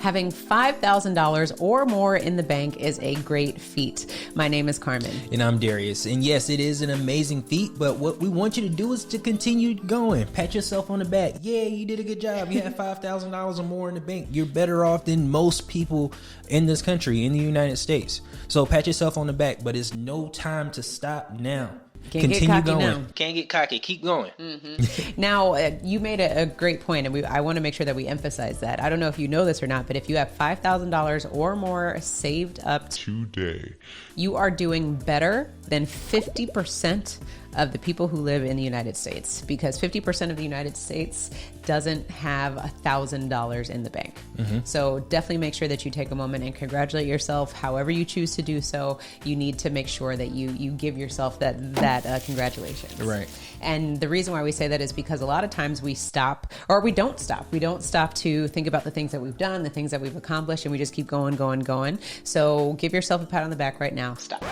Having $5,000 or more in the bank is a great feat. My name is Carmen. And I'm Darius. And yes, it is an amazing feat, but what we want you to do is to continue going. Pat yourself on the back. Yeah, you did a good job. You have $5,000 or more in the bank. You're better off than most people in this country, in the United States. So pat yourself on the back, but it's no time to stop now. Continue going. Now. Can't get cocky. Keep going. Mm-hmm. Now, you made a great point, and I want to make sure that we emphasize that. I don't know if you know this or not, but if you have $5,000 or more saved up today, you are doing better than 50% of the people who live in the United States, because 50% of the United States doesn't have $1,000 in the bank. Mm-hmm. So definitely make sure that you take a moment and congratulate yourself. However you choose to do so, you need to make sure that you give yourself that congratulations. Right. And the reason why we say that is because a lot of times we stop, or we don't stop. We don't stop to think about the things that we've done, the things that we've accomplished, and we just keep going. So give yourself a pat on the back right now. Stop.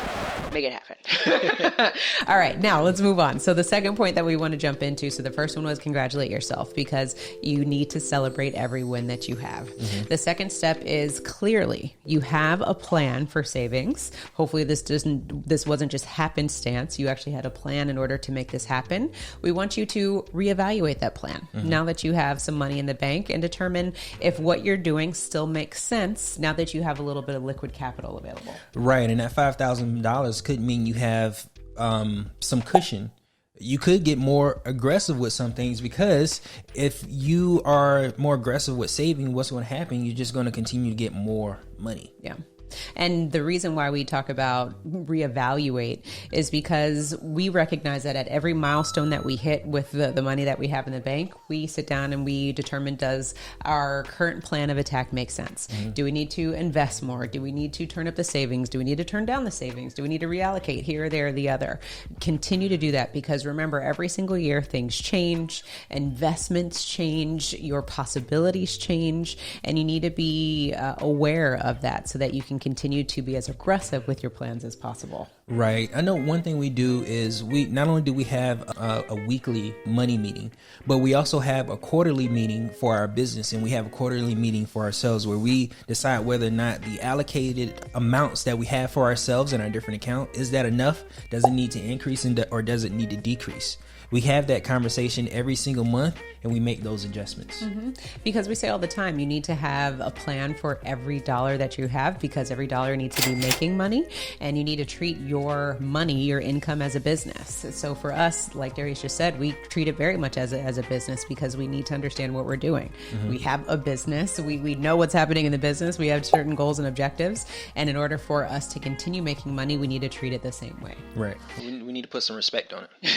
Make it happen. All right, now let's move on. So the second point that we want to jump into, so the first one was congratulate yourself, because you need to celebrate every win that you have. Mm-hmm. The second step is clearly you have a plan for savings. Hopefully this wasn't just happenstance. You actually had a plan in order to make this happen. We want you to reevaluate that plan now that you have some money in the bank, and determine if what you're doing still makes sense now that you have a little bit of liquid capital available. Right, and that $5,000 could mean you have some cushion. You could get more aggressive with some things, because if you are more aggressive with saving, what's going to happen? You're just going to continue to get more money. Yeah. And the reason why we talk about reevaluate is because we recognize that at every milestone that we hit with the money that we have in the bank, we sit down and we determine, does our current plan of attack make sense? Mm-hmm. Do we need to invest more? Do we need to turn up the savings? Do we need to turn down the savings? Do we need to reallocate here, there, or the other? Continue to do that, because remember, every single year things change, investments change, your possibilities change, and you need to be aware of that so that you can continue to be as aggressive with your plans as possible. Right. I know one thing we do is we not only do we have a weekly money meeting, but we also have a quarterly meeting for our business, and we have a quarterly meeting for ourselves where we decide whether or not the allocated amounts that we have for ourselves in our different account, is that enough? Does it need to increase or does it need to decrease? We have that conversation every single month, and we make those adjustments. Mm-hmm. Because we say all the time, you need to have a plan for every dollar that you have, because every dollar needs to be making money, and you need to treat your money, your income, as a business. So for us, like Darius just said, we treat it very much as a business, because we need to understand what we're doing. Mm-hmm. We have a business. We know what's happening in the business. We have certain goals and objectives. And in order for us to continue making money, we need to treat it the same way. Right. We need to put some respect on it.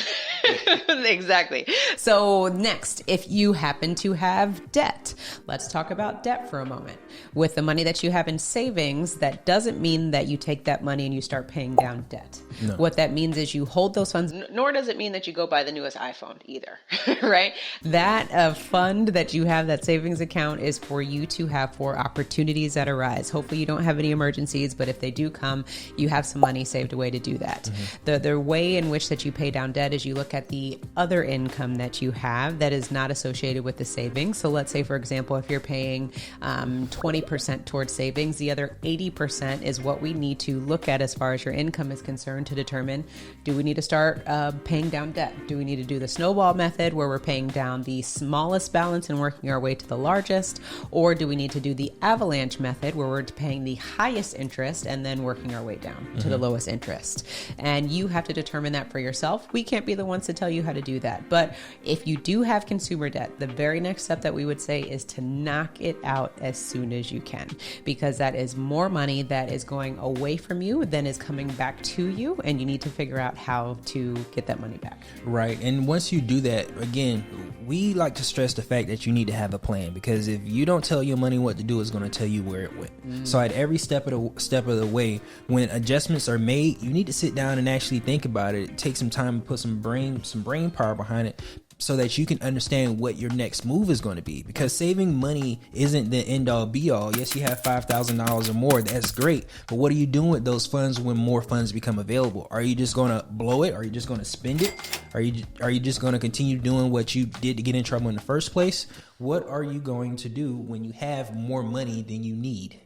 Exactly. So next, if you happen to have debt, let's talk about debt for a moment. With the money that you have in savings, that doesn't mean that you take that money and you start paying down debt. No. What that means is you hold those funds. Nor does it mean that you go buy the newest iPhone either, right? That fund that you have, that savings account, is for you to have for opportunities that arise. Hopefully you don't have any emergencies, but if they do come, you have some money saved away to do that. Mm-hmm. The way in which that you pay down debt is you look at the other income that you have that is not associated with the savings. So let's say, for example, if you're paying 20% towards savings, the other 80% is what we need to look at as far as your income is concerned, to determine, do we need to start paying down debt? Do we need to do the snowball method, where we're paying down the smallest balance and working our way to the largest? Or do we need to do the avalanche method, where we're paying the highest interest and then working our way down to the lowest interest? And you have to determine that for yourself. We can't be the ones to tell you how to do that. But if you do have consumer debt, the very next step that we would say is to knock it out as soon as you can, because that is more money that is going away from you than is coming back to you, and you need to figure out how to get that money back. Right. And once you do that, again, we like to stress the fact that you need to have a plan, because if you don't tell your money what to do, it's going to tell you where it went. So at every step of the way, when adjustments are made, you need to sit down and actually think about it. Take some time and put some brain power behind it. so that you can understand what your next move is going to be, because saving money isn't the end all be all. Yes, you have $5,000 or more. That's great. But what are you doing with those funds when more funds become available? Are you just going to blow it? Are you just going to spend it? Are you just going to continue doing what you did to get in trouble in the first place? What are you going to do when you have more money than you need?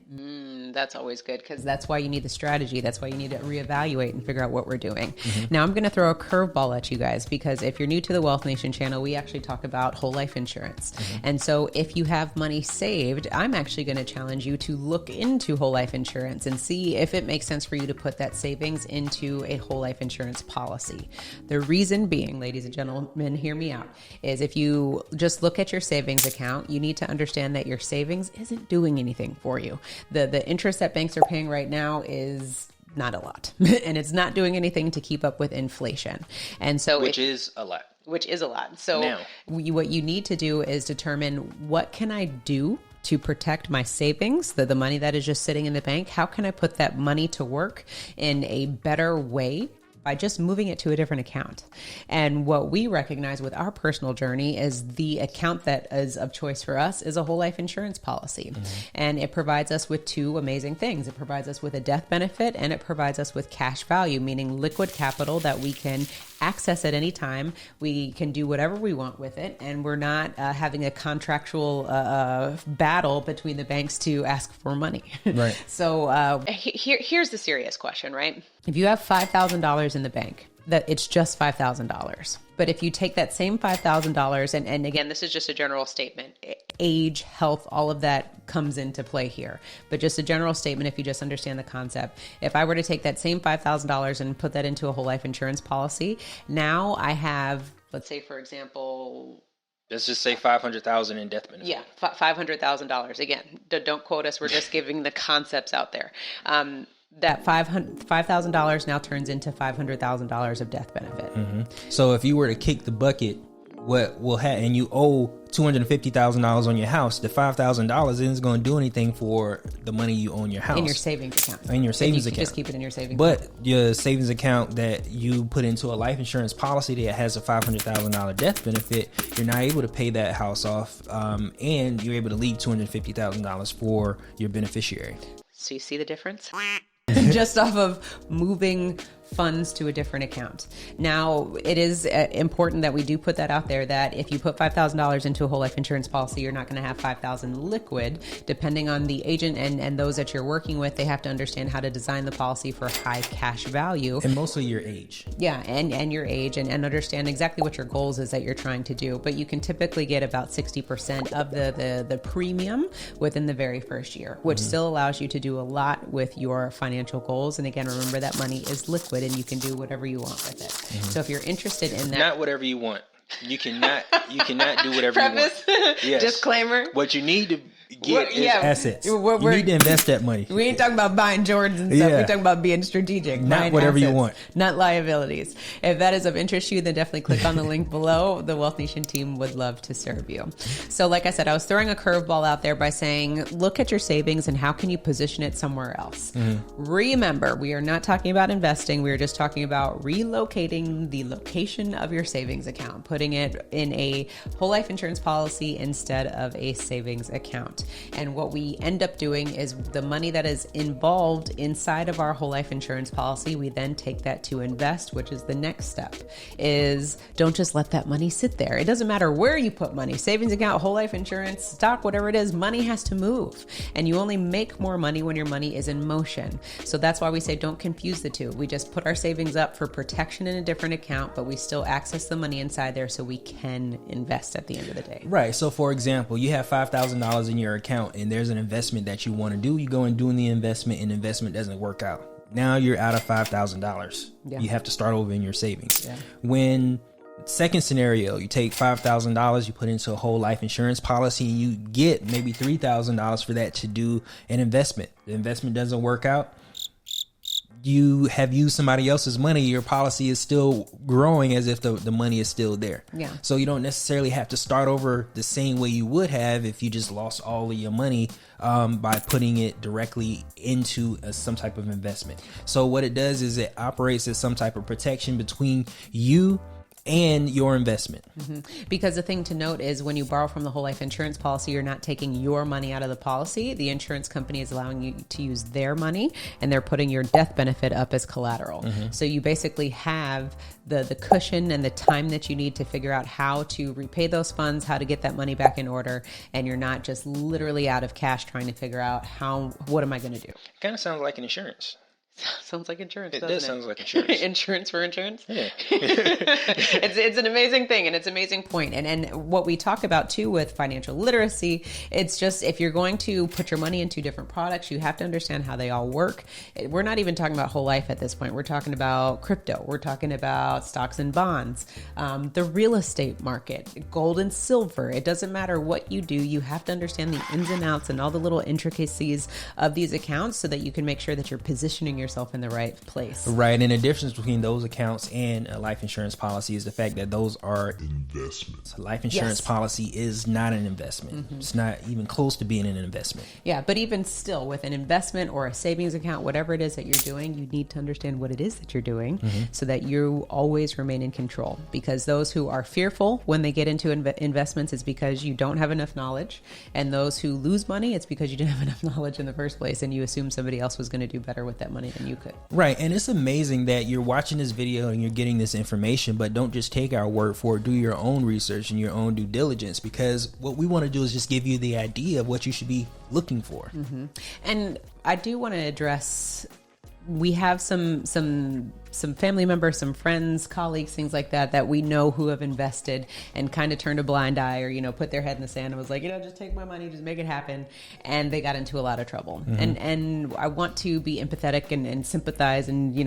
That's always good, because That's why you need the strategy. That's why you need to reevaluate and figure out what we're doing. Now I'm going to throw a curveball at you guys, because if you're new to the Wealth Nation channel, we actually talk about whole life insurance. And so if you have money saved, I'm actually going to challenge you to look into whole life insurance and see if it makes sense for you to put that savings into a whole life insurance policy. The reason being, ladies and gentlemen, hear me out, is if you just look at your savings account, you need to understand that your savings isn't doing anything for you. The interest that banks are paying right now is not a lot, and it's not doing anything to keep up with inflation. And so Which is a lot. So Now. what you need to do is determine, what can I do to protect my savings, the money that is just sitting in the bank? How can I put that money to work in a better way by just moving it to a different account? And what we recognize with our personal journey is the account that is of choice for us is a whole life insurance policy. And it provides us with two amazing things. It provides us with a death benefit, and it provides us with cash value, meaning liquid capital that we can access at any time. We can do whatever we want with it, and we're not having a contractual battle between the banks to ask for money. Right. So here's the serious question, right? if you have $5,000 in the bank, that it's just $5,000. But if you take that same $5,000 and again, this is just a general statement, age, health, all of that comes into play here. But just a general statement, if you just understand the concept, if I were to take that same $5,000 and put that into a whole life insurance policy, now I have, let's say, for example, let's just say $500,000 in death benefit. Yeah, $500,000. Again, don't quote us. We're just giving the concepts out there. that $5,000 now turns into $500,000 of death benefit. Mm-hmm. So if you were to kick the bucket, what will happen, and you owe $250,000 on your house, the $5,000 isn't going to do anything for the money you owe in your house. In your savings account. In your savings account. Just keep it in your savings account. account. But your savings account that you put into a life insurance policy that has a $500,000 death benefit, you're not able to pay that house off, and you're able to leave $250,000 for your beneficiary. So you see the difference? Just off of moving funds to a different account. Now, it is important that we do put that out there, that if you put $5,000 into a whole life insurance policy, you're not going to have $5,000 liquid. Depending on the agent and those that you're working with, they have to understand how to design the policy for high cash value. And mostly your age. Yeah, and your age, and understand exactly what your goals is that you're trying to do. But you can typically get about 60% of the premium within the very first year, which still allows you to do a lot with your financial goals. And again, remember that money is liquid and you can do whatever you want with it. So if you're interested in that, not whatever you want. You cannot do whatever you want. Yes. Disclaimer. What you need to get is assets. You need to invest that money. We ain't talking about buying Jordans and stuff. We're talking about being strategic. Not whatever assets, you want. Not liabilities. If that is of interest to you, then definitely click on the link below. The Wealth Nation team would love to serve you. So like I said, I was throwing a curveball out there by saying, look at your savings and how can you position it somewhere else? Remember, we are not talking about investing. We are just talking about relocating the location of your savings account, putting it in a whole life insurance policy instead of a savings account. And what we end up doing is the money that is involved inside of our whole life insurance policy, we then take that to invest, which is the next step, is don't just let that money sit there. It doesn't matter where you put money, savings account, whole life insurance, stock, whatever it is, money has to move. And you only make more money when your money is in motion. So that's why we say don't confuse the two. We just put our savings up for protection in a different account, but we still access the money inside there so we can invest at the end of the day. Right. So for example, you have $5,000 in your account and there's an investment that you want to do. You go and do the investment and the investment doesn't work out. Now you're out of $5,000. Yeah. You have to start over in your savings. Yeah. When second scenario, you take $5,000, you put into a whole life insurance policy and you get maybe $3,000 for that to do an investment. The investment doesn't work out. You have used somebody else's money. Your policy is still growing as if the money is still there. Yeah. So you don't necessarily have to start over the same way you would have if you just lost all of your money by putting it directly into some type of investment. So what it does is it operates as some type of protection between you and your investment. Because the thing to note is when you borrow from the whole life insurance policy, you're not taking your money out of the policy. The insurance company is allowing you to use their money, and they're putting your death benefit up as collateral. So you basically have the cushion and the time that you need to figure out how to repay those funds, how to get that money back in order, and you're not just literally out of cash trying to figure out what am I going to do? Kind of sounds like an insurance. Sounds like insurance, It doesn't does sound like insurance. Insurance for insurance? Yeah. It's an amazing thing, and it's an amazing point. And what we talk about too with financial literacy, it's just if you're going to put your money into different products, you have to understand how they all work. We're not even talking about whole life at this point. We're talking about crypto. We're talking about stocks and bonds, the real estate market, gold and silver. It doesn't matter what you do. You have to understand the ins and outs and all the little intricacies of these accounts so that you can make sure that you're positioning yourself in the right place. Right. And the difference between those accounts and a life insurance policy is the fact that those are investments. A life insurance policy is not an investment. It's not even close to being an investment. Yeah, but even still, with an investment or a savings account, whatever it is that you're doing, you need to understand what it is that you're doing so that you always remain in control. Because those who are fearful when they get into investments, it's because you don't have enough knowledge. And those who lose money, it's because you didn't have enough knowledge in the first place and you assumed somebody else was going to do better with that money than you could. Right. And it's amazing that you're watching this video and you're getting this information, but don't just take our word for it. Do your own research and your own due diligence, because what we want to do is just give you the idea of what you should be looking for. And I do want to address, we have some family members, some friends, colleagues, things like that we know who have invested and kind of turned a blind eye or, put their head in the sand and was like, just take my money, just make it happen. And they got into a lot of trouble. And I want to be empathetic and sympathize and,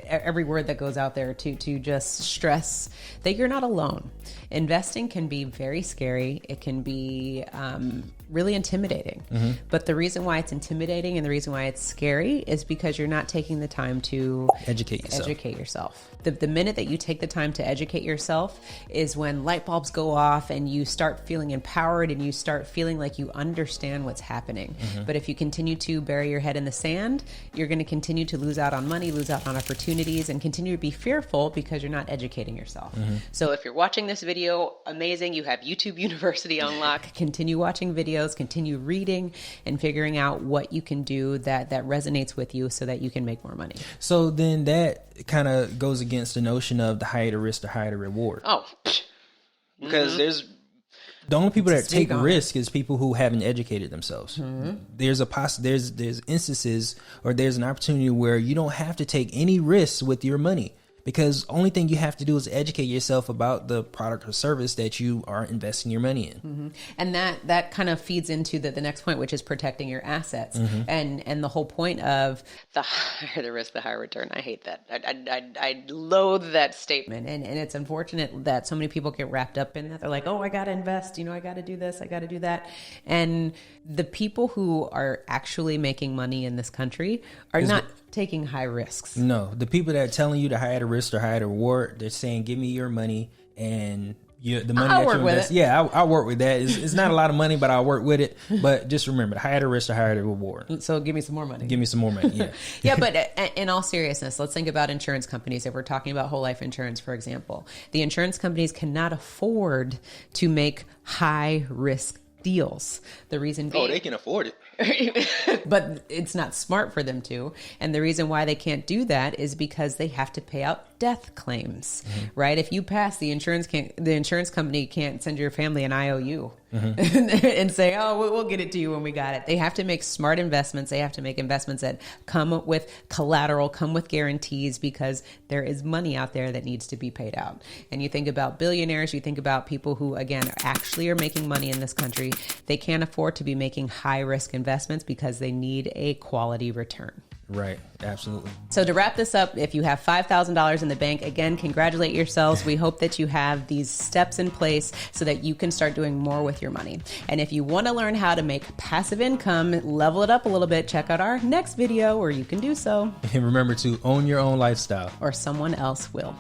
every word that goes out there to just stress that you're not alone. Investing can be very scary. It can be really intimidating. But the reason why it's intimidating and the reason why it's scary is because you're not taking the time to educate yourself. The minute that you take the time to educate yourself is when light bulbs go off and you start feeling empowered and you start feeling like you understand what's happening. But if you continue to bury your head in the sand, you're going to continue to lose out on money, lose out on opportunities, and continue to be fearful because you're not educating yourself. So if you're watching this video, amazing. You have YouTube University on lock. Continue watching videos, continue reading and figuring out what you can do that resonates with you so that you can make more money. So then that kind of goes against the notion of the higher the risk, the higher the reward. Oh, because there's the only people that take risk is people who haven't educated themselves. There's there's instances or there's an opportunity where you don't have to take any risks with your money. Because only thing you have to do is educate yourself about the product or service that you are investing your money in. And that kind of feeds into the next point, which is protecting your assets. And the whole point of the higher the risk, the higher return. I hate that. I loathe that statement. And it's unfortunate that so many people get wrapped up in that. They're like, oh, I got to invest. I got to do this. I got to do that. And the people who are actually making money in this country are not taking high risks. No, the people that are telling you the higher the risk or higher the reward, they're saying, give me your money and the money I'll that work you with invest. it. Yeah, I'll work with that. It's not a lot of money, but I'll work with it. But just remember, the higher the risk, the higher the reward. So give me some more money. Give me some more money. Yeah. Yeah, but in all seriousness, let's think about insurance companies. If we're talking about whole life insurance, for example, the insurance companies cannot afford to make high risk deals. The reason being, they can afford it. but it's not smart for them to. And the reason why they can't do that is because they have to pay out death claims, right? If you pass, the insurance company can't send your family an IOU and say, oh, we'll get it to you when we got it. They have to make smart investments. They have to make investments that come with collateral, come with guarantees, because there is money out there that needs to be paid out. And you think about billionaires, you think about people who, again, actually are making money in this country. They can't afford to be making high risk investments because they need a quality return. Right. Absolutely. So to wrap this up, if you have $5,000 in the bank, again, congratulate yourselves. We hope that you have these steps in place so that you can start doing more with your money. And if you want to learn how to make passive income, level it up a little bit, check out our next video where you can do so. And remember to own your own lifestyle. Or someone else will.